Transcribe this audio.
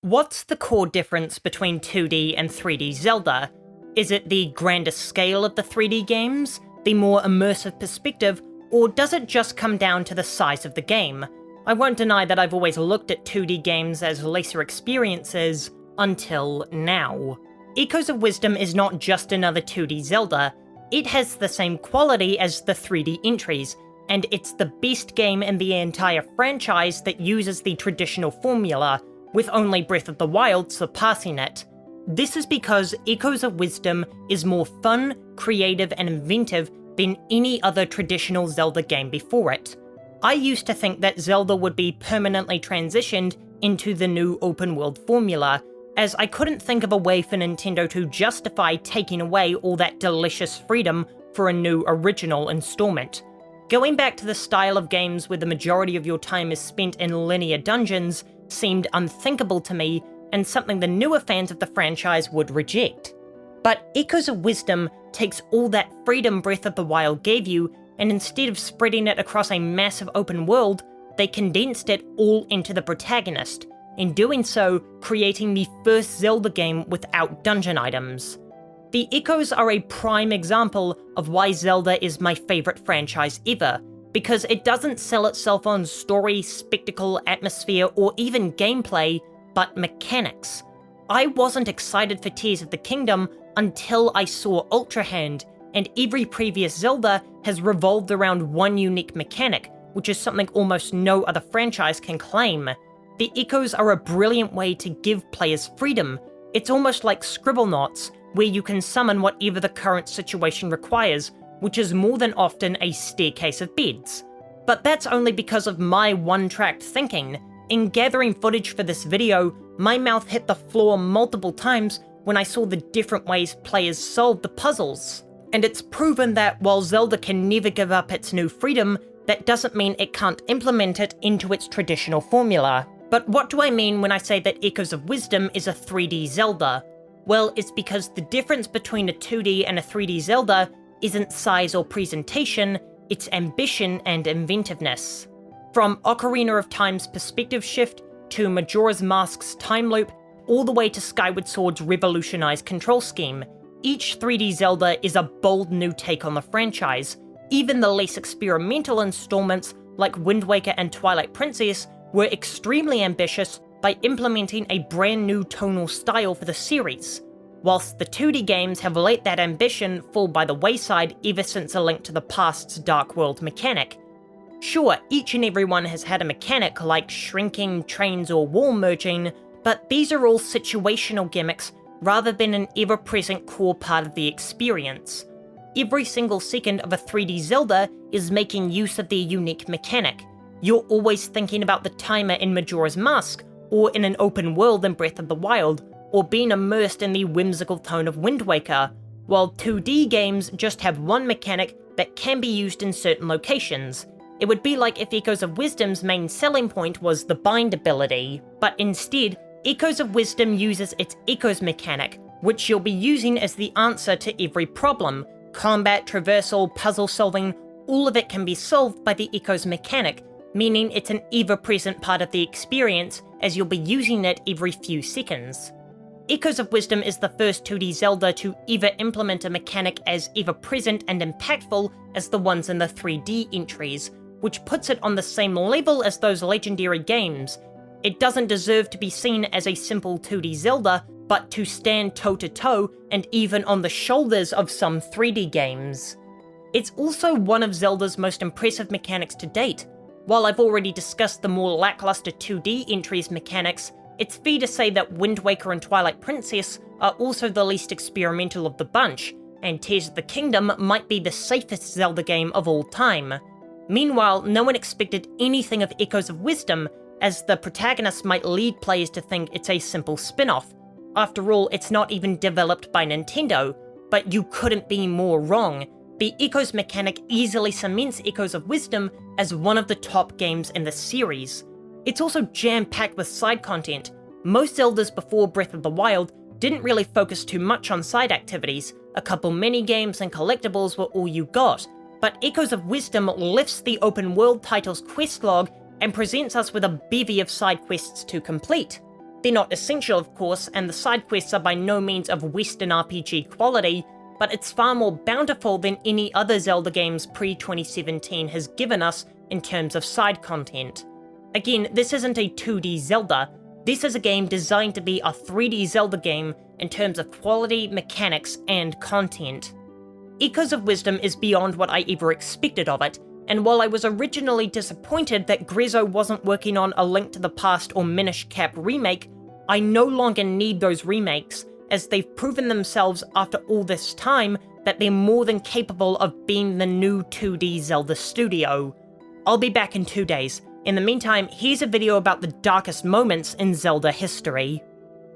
What's the core difference between 2D and 3D Zelda? Is it the grander scale of the 3D games, the more immersive perspective, or does it just come down to the size of the game? I won't deny that I've always looked at 2D games as lesser experiences, until now. Echoes of Wisdom is not just another 2D Zelda, it has the same quality as the 3D entries, and it's the best game in the entire franchise that uses the traditional formula, with only Breath of the Wild surpassing it. This is because Echoes of Wisdom is more fun, creative, and inventive than any other traditional Zelda game before it. I used to think that Zelda would be permanently transitioned into the new open-world formula, as I couldn't think of a way for Nintendo to justify taking away all that delicious freedom for a new original installment. Going back to the style of games where the majority of your time is spent in linear dungeons seemed unthinkable to me, and something the newer fans of the franchise would reject. But Echoes of Wisdom takes all that freedom Breath of the Wild gave you, and instead of spreading it across a massive open world, they condensed it all into the protagonist, in doing so, creating the first Zelda game without dungeon items. The Echoes are a prime example of why Zelda is my favourite franchise ever, because it doesn't sell itself on story, spectacle, atmosphere, or even gameplay, but mechanics. I wasn't excited for Tears of the Kingdom until I saw Ultra Hand, and every previous Zelda has revolved around one unique mechanic, which is something almost no other franchise can claim. The Echoes are a brilliant way to give players freedom. It's almost like Scribblenauts, where you can summon whatever the current situation requires, which is more than often a staircase of beds. But that's only because of my one-tracked thinking. In gathering footage for this video, my mouth hit the floor multiple times when I saw the different ways players solved the puzzles. And it's proven that while Zelda can never give up its new freedom, that doesn't mean it can't implement it into its traditional formula. But what do I mean when I say that Echoes of Wisdom is a 3D Zelda? Well, it's because the difference between a 2D and a 3D Zelda isn't size or presentation, it's ambition and inventiveness. From Ocarina of Time's perspective shift, to Majora's Mask's time loop, all the way to Skyward Sword's revolutionized control scheme, each 3D Zelda is a bold new take on the franchise. Even the less experimental installments, like Wind Waker and Twilight Princess, were extremely ambitious by implementing a brand new tonal style for the series, whilst the 2D games have let that ambition fall by the wayside ever since A Link to the Past's Dark World mechanic. Sure, each and every one has had a mechanic like shrinking, trains, or wall merging, but these are all situational gimmicks rather than an ever-present core part of the experience. Every single second of a 3D Zelda is making use of their unique mechanic. You're always thinking about the timer in Majora's Mask, or in an open world in Breath of the Wild, or being immersed in the whimsical tone of Wind Waker, while 2D games just have one mechanic that can be used in certain locations. It would be like if Echoes of Wisdom's main selling point was the bind ability, but instead, Echoes of Wisdom uses its Echoes mechanic, which you'll be using as the answer to every problem. Combat, traversal, puzzle solving, all of it can be solved by the Echoes mechanic, meaning it's an ever-present part of the experience as you'll be using it every few seconds. Echoes of Wisdom is the first 2D Zelda to ever implement a mechanic as ever-present and impactful as the ones in the 3D entries, which puts it on the same level as those legendary games. It doesn't deserve to be seen as a simple 2D Zelda, but to stand toe-to-toe and even on the shoulders of some 3D games. It's also one of Zelda's most impressive mechanics to date. While I've already discussed the more lackluster 2D entries mechanics, it's fair to say that Wind Waker and Twilight Princess are also the least experimental of the bunch, and Tears of the Kingdom might be the safest Zelda game of all time. Meanwhile, no one expected anything of Echoes of Wisdom, as the protagonist might lead players to think it's a simple spin-off. After all, it's not even developed by Nintendo, but you couldn't be more wrong. The Echoes mechanic easily cements Echoes of Wisdom as one of the top games in the series. It's also jam-packed with side content. Most Zeldas before Breath of the Wild didn't really focus too much on side activities. A couple mini-games and collectibles were all you got, but Echoes of Wisdom lifts the open world title's quest log and presents us with a bevy of side quests to complete. They're not essential, of course, and the side quests are by no means of Western RPG quality, but it's far more bountiful than any other Zelda games pre-2017 has given us in terms of side content. Again, this isn't a 2D Zelda, this is a game designed to be a 3D Zelda game in terms of quality, mechanics, and content. Echoes of Wisdom is beyond what I ever expected of it, and while I was originally disappointed that Grezzo wasn't working on A Link to the Past or Minish Cap remake, I no longer need those remakes, as they've proven themselves after all this time that they're more than capable of being the new 2D Zelda studio. I'll be back in 2 days. In the meantime, here's a video about the darkest moments in Zelda history.